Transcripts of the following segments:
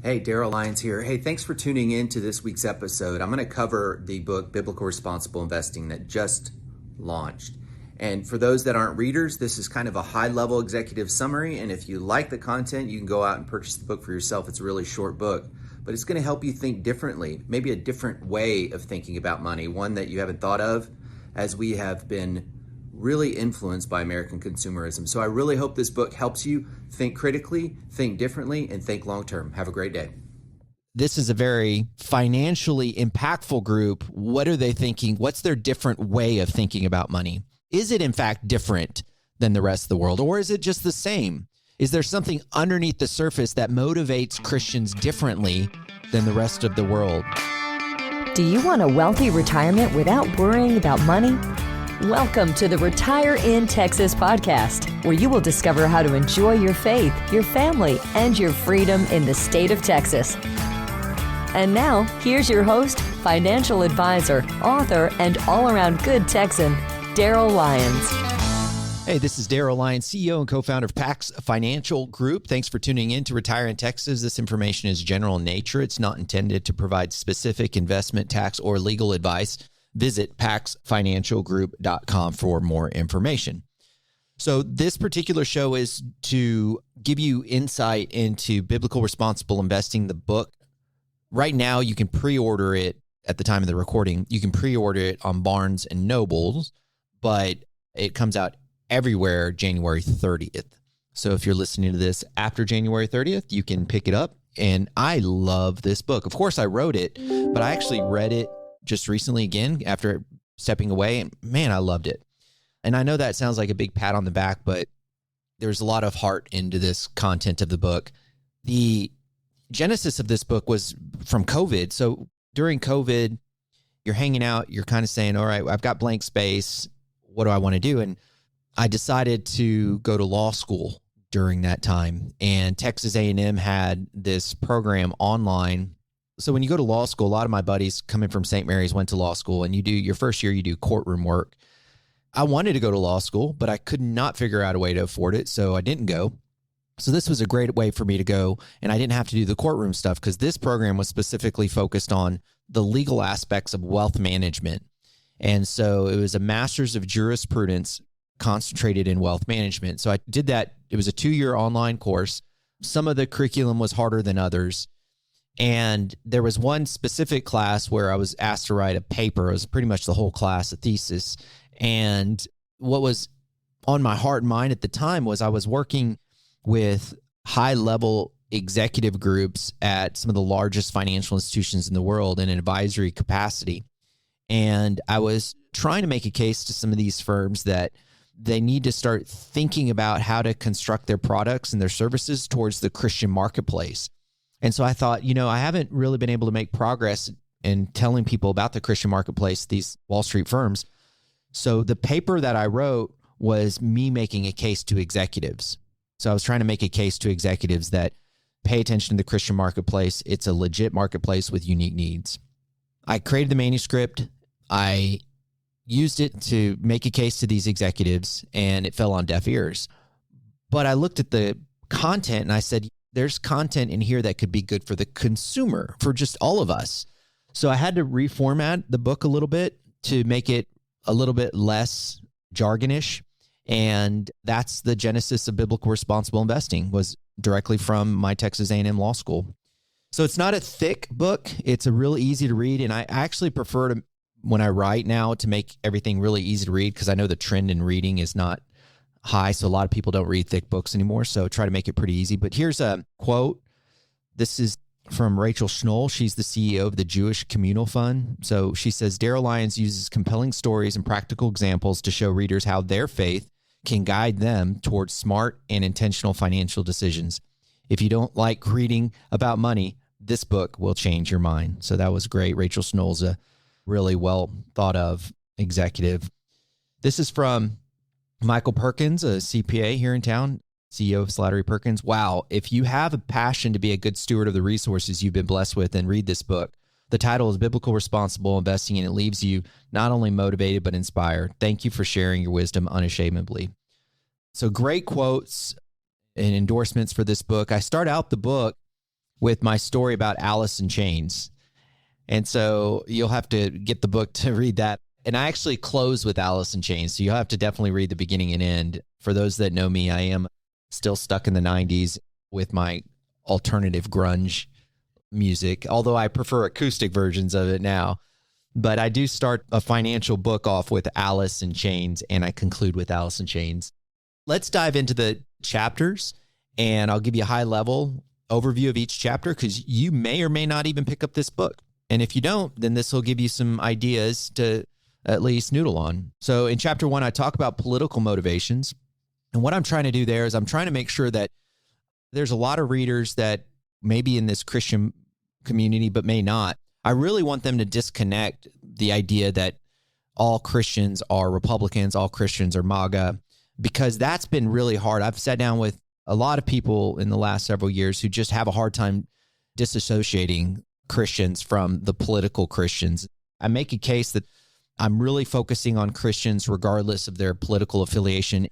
Hey, Darryl Lyons here. Hey, thanks for tuning in to this week's episode. I'm going to cover the book, Biblical Responsible Investing, that just launched. And for those that aren't readers, this is kind of a high-level executive summary. And if you like the content, you can go out and purchase the book for yourself. It's a really short book, but it's going to help you think differently, maybe a different way of thinking about money, one that you haven't thought of, as we have been really influenced by American consumerism. So I really hope this book helps you think critically, think differently, and think long-term. Have a great day. This is a very financially impactful group. What are they thinking? What's their different way of thinking about money? Is it in fact different than the rest of the world, or is it just the same? Is there something underneath the surface that motivates Christians differently than the rest of the world? Do you want a wealthy retirement without worrying about money? Welcome to the Retire in Texas podcast, where you will discover how to enjoy your faith, your family, and your freedom in the state of Texas. And now, here's your host, financial advisor, author, and all-around good Texan, Darryl Lyons. Hey, this is Darryl Lyons, CEO and co-founder of PAX Financial Group. Thanks for tuning in to Retire in Texas. This information is general in nature. It's not intended to provide specific investment, tax, or legal advice. Visit paxfinancialgroup.com for more information. So this particular show is to give you insight into biblical responsible investing, the book. Right now, you can pre-order it at the time of the recording. You can pre-order it on Barnes and Nobles, but it comes out everywhere January 30th. So if you're listening to this after January 30th, you can pick it up. And I love this book. Of course, I wrote it, but I actually read it just recently again after stepping away, and man, I loved it. And I know that sounds like a big pat on the back, but there's a lot of heart into this content of the book. The genesis of this book was from COVID. So during COVID, you're hanging out, you're kind of saying, all right, I've got blank space. What do I want to do? And I decided to go to law school during that time. And Texas A&M had this program online. So when you go to law school, a lot of my buddies coming from St. Mary's went to law school, and you do your first year, you do courtroom work. I wanted to go to law school, but I could not figure out a way to afford it, so I didn't go. So this was a great way for me to go, and I didn't have to do the courtroom stuff because this program was specifically focused on the legal aspects of wealth management. And so it was a master's of jurisprudence concentrated in wealth management. So I did that. It was a 2-year online course. Some of the curriculum was harder than others. And there was one specific class where I was asked to write a paper. It was pretty much the whole class, a thesis. And what was on my heart and mind at the time was I was working with high-level executive groups at some of the largest financial institutions in the world in an advisory capacity. And I was trying to make a case to some of these firms that they need to start thinking about how to construct their products and their services towards the Christian marketplace. And so I thought, I haven't really been able to make progress in telling people about the Christian marketplace, these Wall Street firms. So the paper that I wrote was me making a case to executives. So I was trying to make a case to executives that pay attention to the Christian marketplace. It's a legit marketplace with unique needs. I created the manuscript. I used it to make a case to these executives, and it fell on deaf ears. But I looked at the content and I said, there's content in here that could be good for the consumer, for just all of us. So I had to reformat the book a little bit to make it a little bit less jargonish. And that's the genesis of biblical responsible investing, was directly from my Texas A&M law school. So it's not a thick book. It's a really easy to read. And I actually prefer to, when I write now, to make everything really easy to read, because I know the trend in reading is not high, so a lot of people don't read thick books anymore, so try to make it pretty easy. But here's a quote. This is from Rachel Schnoll. She's the CEO of the Jewish Communal Fund. So she says, Darryl Lyons uses compelling stories and practical examples to show readers how their faith can guide them towards smart and intentional financial decisions. If you don't like reading about money, this book will change your mind. So that was great. Rachel Schnoll's a really well thought of executive. This is from Michael Perkins, a CPA here in town, CEO of Slattery Perkins. Wow, if you have a passion to be a good steward of the resources you've been blessed with, then read this book. The title is Biblical Responsible Investing, and it leaves you not only motivated, but inspired. Thank you for sharing your wisdom unashamedly. So great quotes and endorsements for this book. I start out the book with my story about Alice in Chains. And so you'll have to get the book to read that. And I actually close with Alice in Chains. So you'll have to definitely read the beginning and end. For those that know me, I am still stuck in the 90s with my alternative grunge music, although I prefer acoustic versions of it now. But I do start a financial book off with Alice in Chains, and I conclude with Alice in Chains. Let's dive into the chapters, and I'll give you a high-level overview of each chapter because you may or may not even pick up this book. And if you don't, then this will give you some ideas to at least noodle on. So in chapter 1, I talk about political motivations. And what I'm trying to do there is I'm trying to make sure that there's a lot of readers that may be in this Christian community but may not. I really want them to disconnect the idea that all Christians are Republicans, all Christians are MAGA, because that's been really hard. I've sat down with a lot of people in the last several years who just have a hard time disassociating Christians from the political Christians. I make a case that I'm really focusing on Christians regardless of their political affiliation.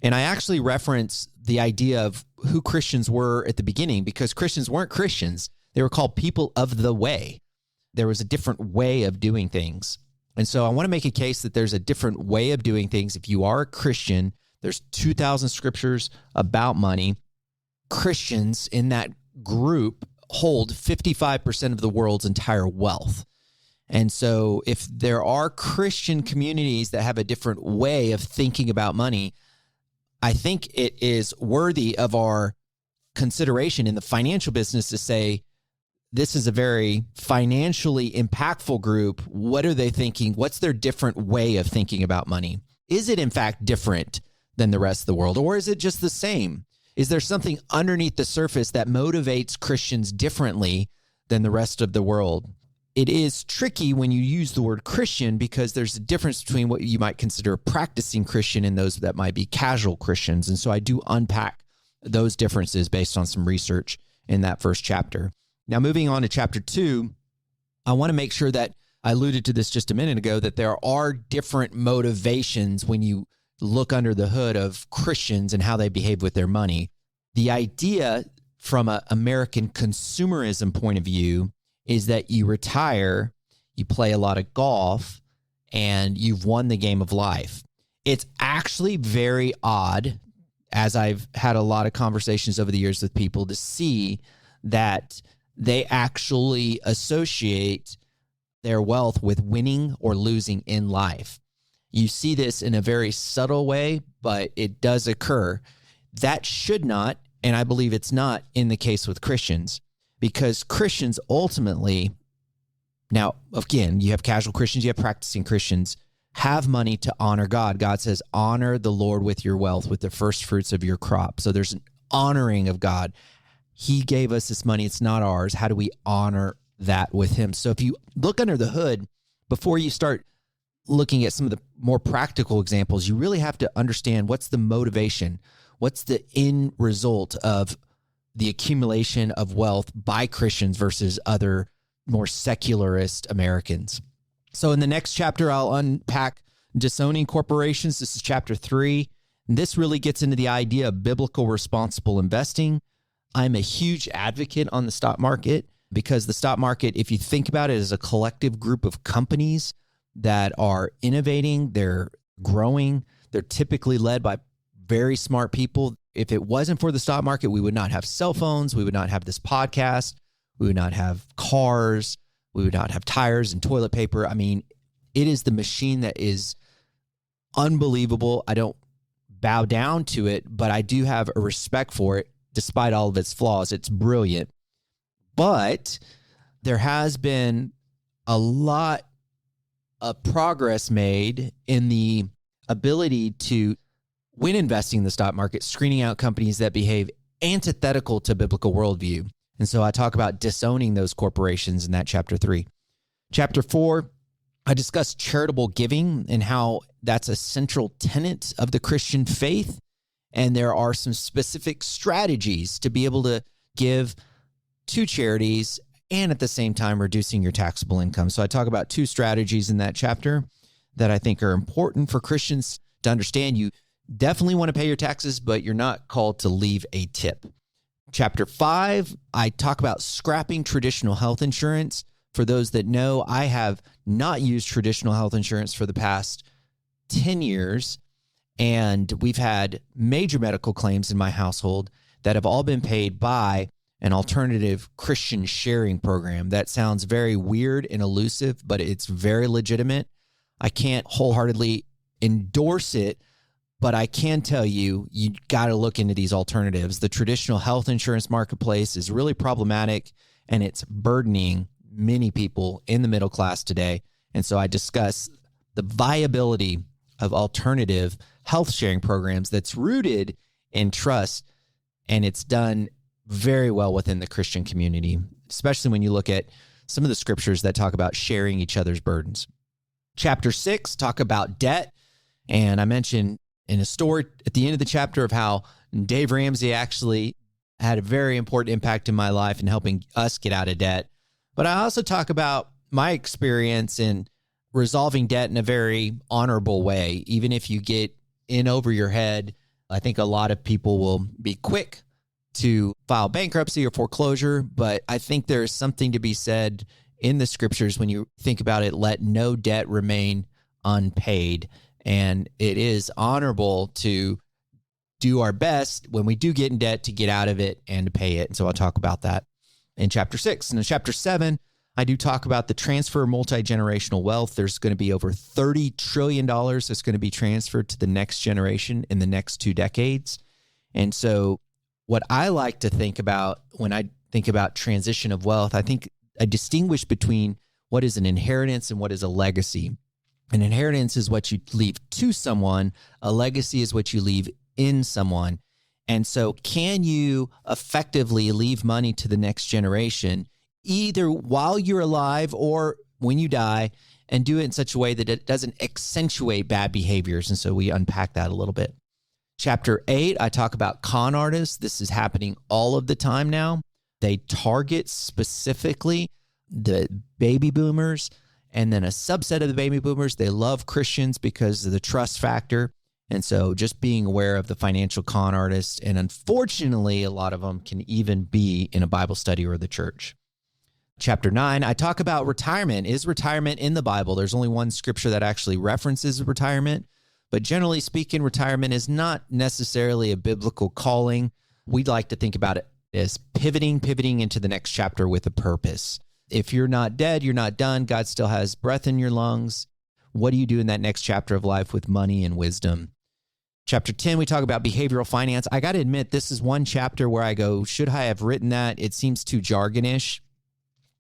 And I actually reference the idea of who Christians were at the beginning because Christians weren't Christians. They were called people of the way. There was a different way of doing things. And so I want to make a case that there's a different way of doing things. If you are a Christian, there's 2,000 scriptures about money. Christians in that group hold 55% of the world's entire wealth. And so if there are Christian communities that have a different way of thinking about money, I think it is worthy of our consideration in the financial business to say, this is a very financially impactful group. What are they thinking? What's their different way of thinking about money? Is it in fact different than the rest of the world? Or is it just the same? Is there something underneath the surface that motivates Christians differently than the rest of the world? It is tricky when you use the word Christian because there's a difference between what you might consider a practicing Christian and those that might be casual Christians. And so I do unpack those differences based on some research in that first chapter. Now, moving on to chapter 2, I want to make sure that I alluded to this just a minute ago, that there are different motivations when you look under the hood of Christians and how they behave with their money. The idea from an American consumerism point of view is that you retire, you play a lot of golf, and you've won the game of life. It's actually very odd, as I've had a lot of conversations over the years with people, to see that they actually associate their wealth with winning or losing in life. You see this in a very subtle way, but it does occur. That should not, and I believe it's not in the case with Christians, because Christians ultimately, now, again, you have casual Christians, you have practicing Christians, have money to honor God. God says, honor the Lord with your wealth, with the first fruits of your crop. So there's an honoring of God. He gave us this money. It's not ours. How do we honor that with him? So if you look under the hood, before you start looking at some of the more practical examples, you really have to understand what's the motivation, what's the end result of the accumulation of wealth by Christians versus other more secularist Americans. So in the next chapter, I'll unpack disowning corporations. This is chapter 3. And this really gets into the idea of biblical responsible investing. I'm a huge advocate on the stock market because the stock market, if you think about it, is a collective group of companies that are innovating, they're growing, they're typically led by very smart people. If it wasn't for the stock market, we would not have cell phones, we would not have this podcast, we would not have cars, we would not have tires and toilet paper. I mean, it is the machine that is unbelievable. I don't bow down to it, but I do have a respect for it. Despite all of its flaws, it's brilliant. But there has been a lot of progress made in the ability to, when investing in the stock market, screening out companies that behave antithetical to biblical worldview. And so I talk about disowning those corporations in that chapter 3. Chapter 4, I discuss charitable giving and how that's a central tenet of the Christian faith. And there are some specific strategies to be able to give to charities and at the same time reducing your taxable income. So I talk about 2 strategies in that chapter that I think are important for Christians to understand. You definitely want to pay your taxes, but you're not called to leave a tip. Chapter 5, I talk about scrapping traditional health insurance. For those that know, I have not used traditional health insurance for the past 10 years, and we've had major medical claims in my household that have all been paid by an alternative Christian sharing program. That sounds very weird and elusive, but it's very legitimate. I can't wholeheartedly endorse it, but I can tell you, you got to look into these alternatives. The traditional health insurance marketplace is really problematic, and it's burdening many people in the middle class today. And so I discuss the viability of alternative health sharing programs that's rooted in trust, and it's done very well within the Christian community, especially when you look at some of the scriptures that talk about sharing each other's burdens. Chapter 6, talk about debt. And I mentioned in a story at the end of the chapter of how Dave Ramsey actually had a very important impact in my life in helping us get out of debt. But I also talk about my experience in resolving debt in a very honorable way. Even if you get in over your head, I think a lot of people will be quick to file bankruptcy or foreclosure. But I think there's something to be said in the scriptures when you think about it, let no debt remain unpaid. And it is honorable to do our best when we do get in debt to get out of it and to pay it. And so I'll talk about that in chapter 6. And in chapter 7, I do talk about the transfer of multi-generational wealth. There's going to be over $30 trillion that's going to be transferred to the next generation in the next 2 decades. And so what I like to think about when I think about transition of wealth, I think I distinguish between what is an inheritance and what is a legacy. An inheritance is what you leave to someone. A legacy is what you leave in someone. And so can you effectively leave money to the next generation, either while you're alive or when you die, and do it in such a way that it doesn't accentuate bad behaviors? And so we unpack that a little bit. Chapter 8, I talk about con artists. This is happening all of the time now. They target specifically the baby boomers, and then a subset of the baby boomers, they love Christians because of the trust factor. And so just being aware of the financial con artists, and unfortunately, a lot of them can even be in a Bible study or the church. Chapter 9, I talk about retirement. Is retirement in the Bible? There's only one scripture that actually references retirement, but generally speaking, retirement is not necessarily a biblical calling. We'd like to think about it as pivoting into the next chapter with a purpose. If you're not dead, you're not done. God still has breath in your lungs. What do you do in that next chapter of life with money and wisdom? Chapter 10, we talk about behavioral finance. I got to admit, this is one chapter where I go, should I have written that? It seems too jargonish.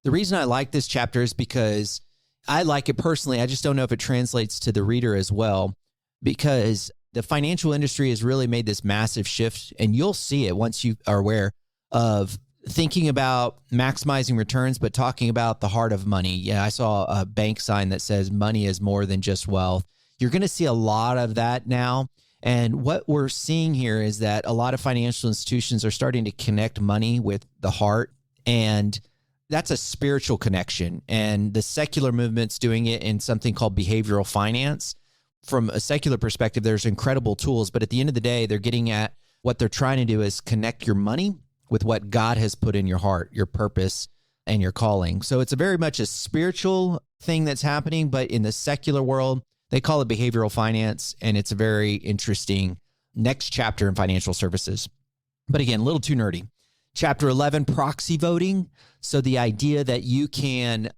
The reason I like this chapter is because I like it personally. I just don't know if it translates to the reader as well, because the financial industry has really made this massive shift, and you'll see it once you are aware of thinking about maximizing returns, but talking about the heart of money. Yeah, I saw a bank sign that says money is more than just wealth. You're going to see a lot of that now. And what we're seeing here is that a lot of financial institutions are starting to connect money with the heart. And that's a spiritual connection. And the secular movement's doing it in something called behavioral finance. From a secular perspective, there's incredible tools, but at the end of the day, they're getting at what they're trying to do is connect your money with what God has put in your heart, your purpose, and your calling. So it's a very much a spiritual thing that's happening, but in the secular world, they call it behavioral finance, and it's a very interesting next chapter in financial services. But again, a little too nerdy. Chapter 11, proxy voting. So the idea that you can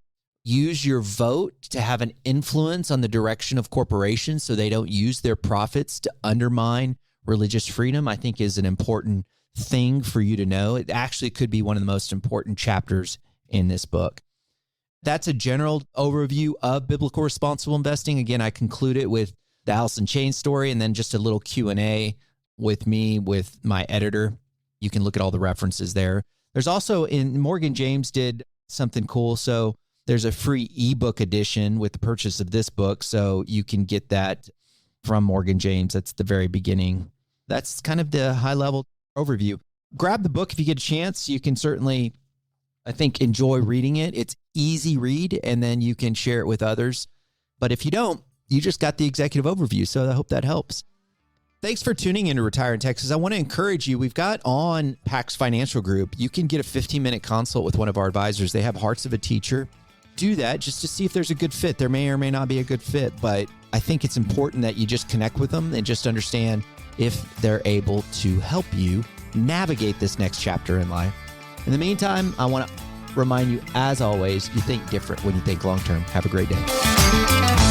use your vote to have an influence on the direction of corporations so they don't use their profits to undermine religious freedom, I think is an important thing for you to know. It actually could be one of the most important chapters in this book. That's a general overview of biblical responsible investing. Again, I conclude it with the Alice in Chains story and then just a little Q&A with me, with my editor. You can look at all the references there. There's also, Morgan James did something cool. So there's a free ebook edition with the purchase of this book. So you can get that from Morgan James. That's the very beginning. That's kind of the high level overview. Grab the book if you get a chance. You can certainly, I think, enjoy reading it. It's easy read, and then you can share it with others. But if you don't, you just got the executive overview. So I hope that helps. Thanks for tuning in to Retire in Texas. I want to encourage you. We've got on PAX Financial Group, you can get a 15-minute consult with one of our advisors. They have hearts of a teacher. Do that just to see if there's a good fit. There may or may not be a good fit, but I think it's important that you just connect with them and just understand if they're able to help you navigate this next chapter in life. In the meantime, I want to remind you, as always, you think different when you think long-term. Have a great day.